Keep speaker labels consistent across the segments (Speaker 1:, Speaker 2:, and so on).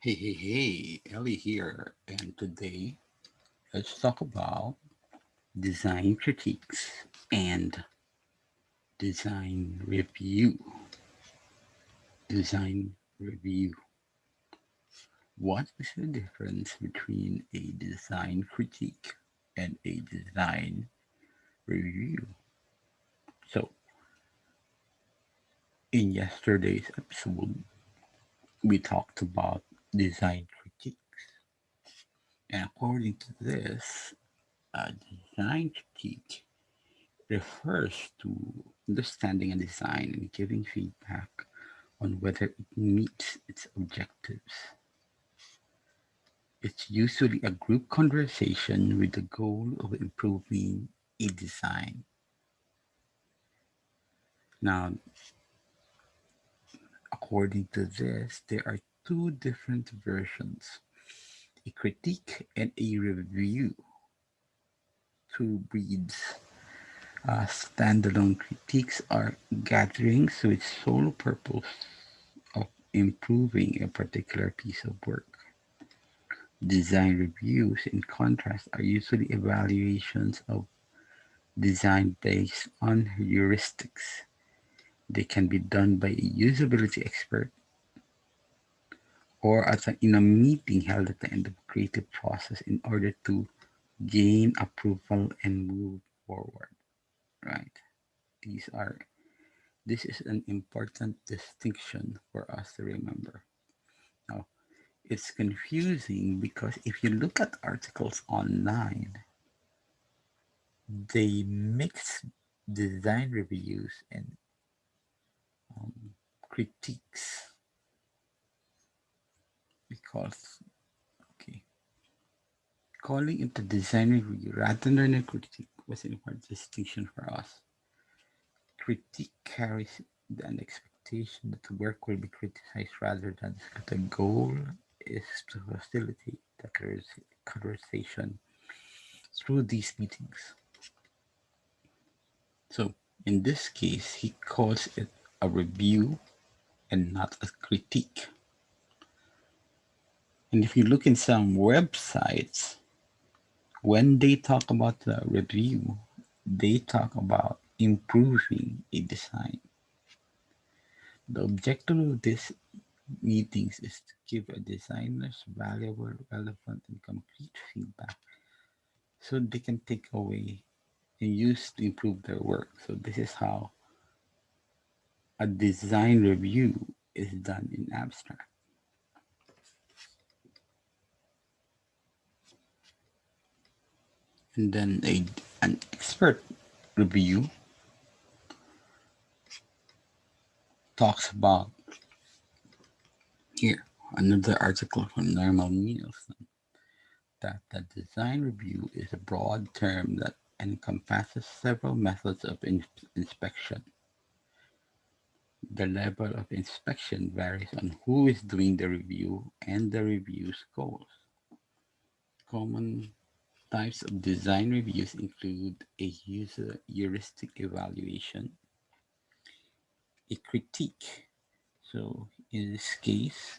Speaker 1: Hey, Ellie here, and today let's talk about design critiques and design review. Design review. What is the difference between a design critique and a design review? So, in yesterday's episode, we talked about design critique, and according to this, a design critique refers to understanding a design and giving feedback on whether it meets its objectives. It's usually a group conversation with the goal of improving a design. Now, according to this, there are two different versions, a critique and a review. Two breeds. Standalone critiques are gatherings with sole purpose of improving a particular piece of work. Design reviews, in contrast, are usually evaluations of design based on heuristics. They can be done by a usability expert or in a meeting held at the end of a creative process in order to gain approval and move forward. Right? These are this is an important distinction for us to remember. Now, it's confusing because if you look at articles online, they mix design reviews and critiques because, okay, calling it a design review rather than a critique was an important distinction for us. Critique carries an expectation that the work will be criticized rather than the goal is to facilitate the conversation through these meetings. So in this case, he calls it a review and not a critique. And if you look in some websites, when they talk about the review, they talk about improving a design. The objective of these meetings is to give a designers valuable, relevant, and complete feedback so they can take away and use to improve their work. So this is how a design review is done in abstract. And then an expert review talks about here another article from Normal Nielsen that the design review is a broad term that encompasses several methods of inspection. The level of inspection varies on who is doing the review and the review's goals. Common types of design reviews include a user heuristic evaluation, a critique. So in this case,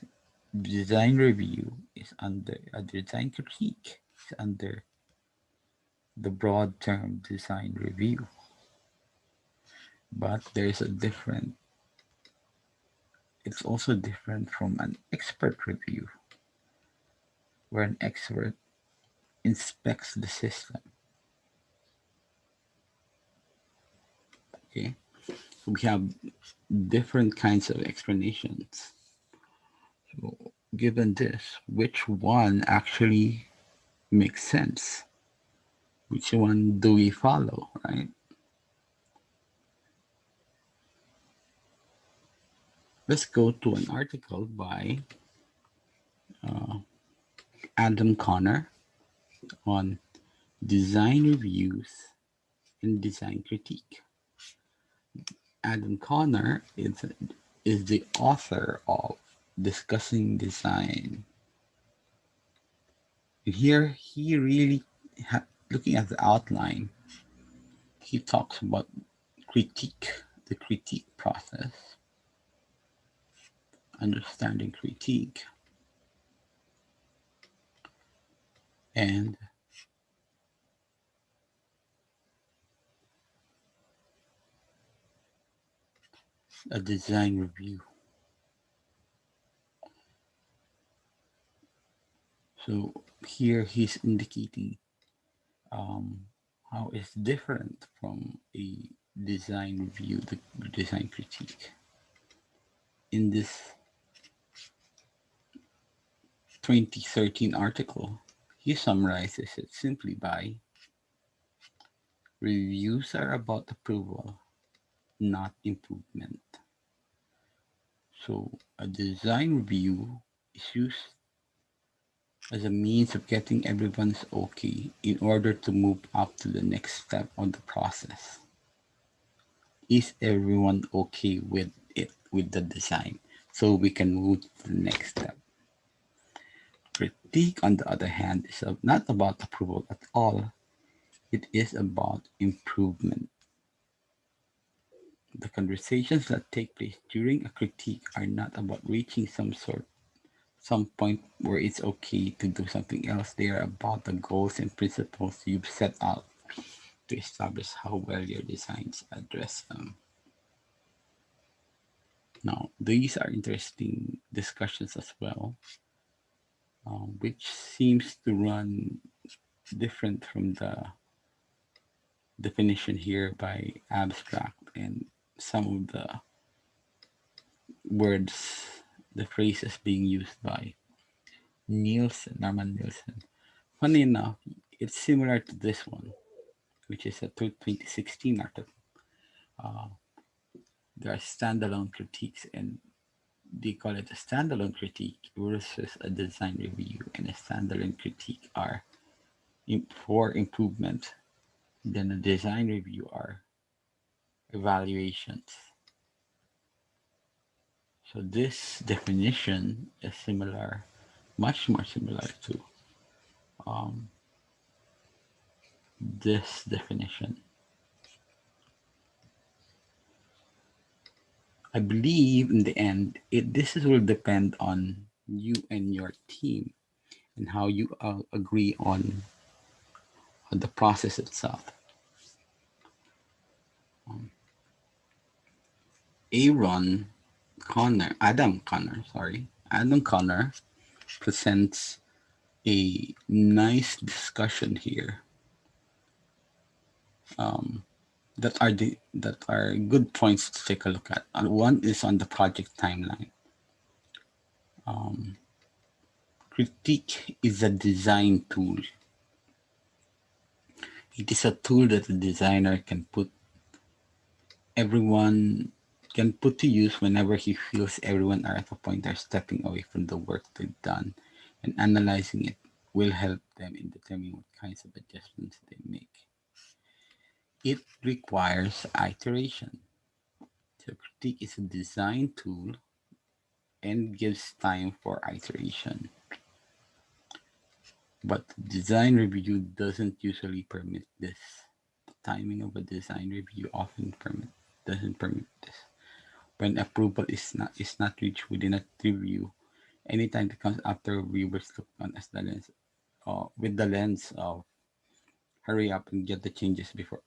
Speaker 1: design review is under a design critique is under the broad term design review. But there's a different, it's also different from an expert review, where an expert inspects the system. Okay, so we have different kinds of explanations. So given this, which one actually makes sense? Which one do we follow, right? Let's go to an article by Adam Connor on design reviews and design critique. Adam Connor is the author of Discussing Design. And here he really, looking at the outline, he talks about the critique process, understanding critique, and a design review. So here he's indicating um, how it's different from a design review, the design critique. In this 2013 article, he summarizes it simply by reviews are about approval, not improvement. So a design review is used as a means of getting everyone's okay in order to move up to the next step of the process. Is everyone okay with it, with the design? So we can move to the next step. Critique, on the other hand, is not about approval at all. It is about improvement. The conversations that take place during a critique are not about reaching some point where it's okay to do something else. They are about the goals and principles you've set out to establish how well your designs address them. Now, these are interesting discussions as well, which seems to run different from the definition here by abstract and some of the words, the phrases being used by Norman Nielsen. Funny enough, it's similar to this one, which is a 2016 article. Uh, there are standalone critiques, and they call it a standalone critique versus a design review. And a standalone critique are for improvement, then a design review are evaluations. So this definition is similar, much more similar to um, this definition. I believe in the end, this will depend on you and your team and how you agree on the process itself. Um, Aaron Adam Connor presents a nice discussion here um, that are good points to take a look at. One is on the project timeline. Um, Critique is a design tool. It is a tool that a designer everyone can put to use whenever he feels everyone are at a point they're stepping away from the work they've done, and analyzing it will help them in determining what kinds of adjustments they make. It requires iteration. So critique is a design tool and gives time for iteration. But design review doesn't usually permit this. The timing of a design review often doesn't permit this. When approval is not reached within a review, anytime that comes after reviewers look on as the lens with the lens of hurry up and get the changes before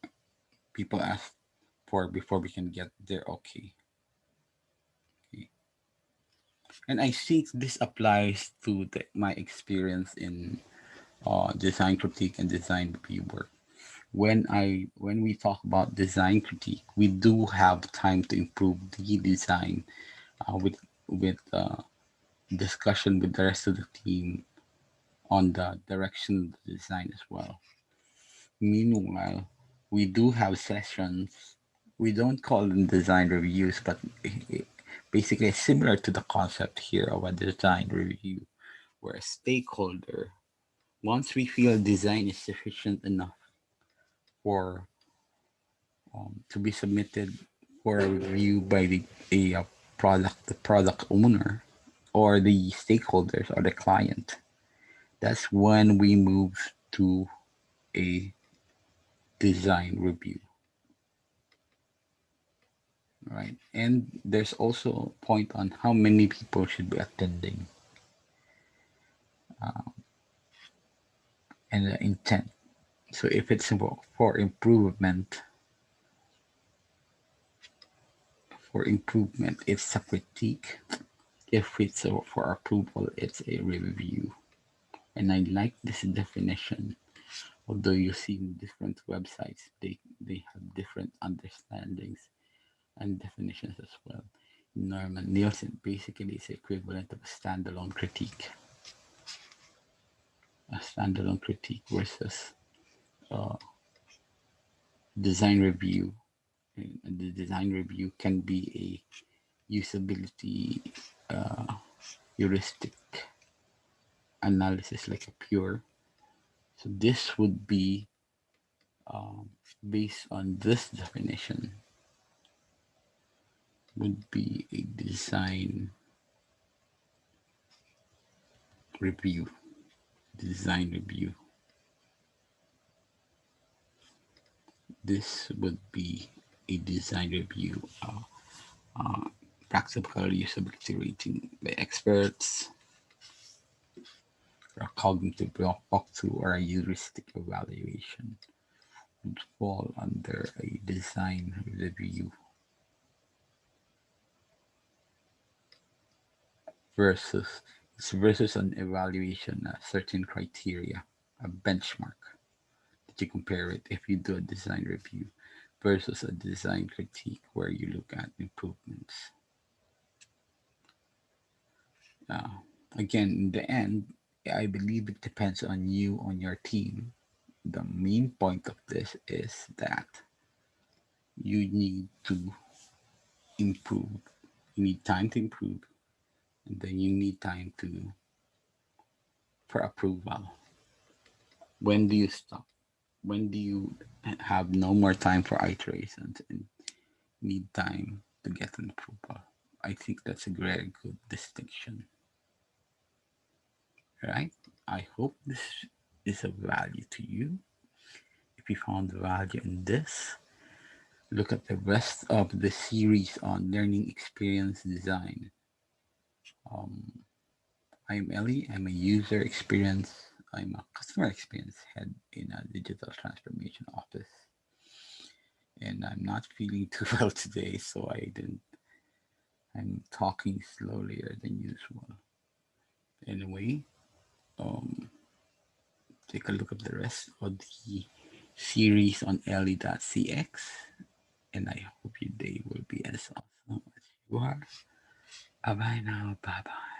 Speaker 1: people ask for before we can get there. Okay. Okay. And I think this applies to my experience in design critique and design review work. When we talk about design critique, we do have time to improve the design with discussion with the rest of the team on the direction of the design as well. Meanwhile, we do have sessions. We don't call them design reviews, but basically similar to the concept here of a design review, where a stakeholder, once we feel design is sufficient enough for to be submitted for a review by the product owner or the stakeholders or the client, that's when we move to a design review, right? And there's also a point on how many people should be attending. and the intent. So if it's for improvement, it's a critique. If it's for approval, it's a review. And I like this definition. Although you see in different websites, they have different understandings and definitions as well. Norman Nielsen basically is equivalent of a standalone critique versus design review. And the design review can be a usability heuristic analysis, like a pure. So this would be based on this definition would be a review design review. This would be a design review, practical usability rating by experts, a cognitive walkthrough, or a heuristic evaluation would fall under a design review versus an evaluation, a certain criteria, a benchmark that you compare it if you do a design review versus a design critique where you look at improvements. Uh, Again, in the end, I believe it depends on you, on your team. The main point of this is that you need to improve. You need time to improve, and then you need time to for approval. When do you stop? When do you have no more time for iterations and need time to get an approval? I think that's a very good distinction, right? I hope this is of value to you. If you found value in this, look at the rest of the series on learning experience design. I'm Ellie. I'm a user experience. I'm a customer experience head in a digital transformation office, and I'm not feeling too well today, so I didn't. I'm talking slower than usual. Anyway, um, take a look at the rest of the series on Ellie.cx, and I hope your day will be as awesome as you are. Bye bye now. Bye bye.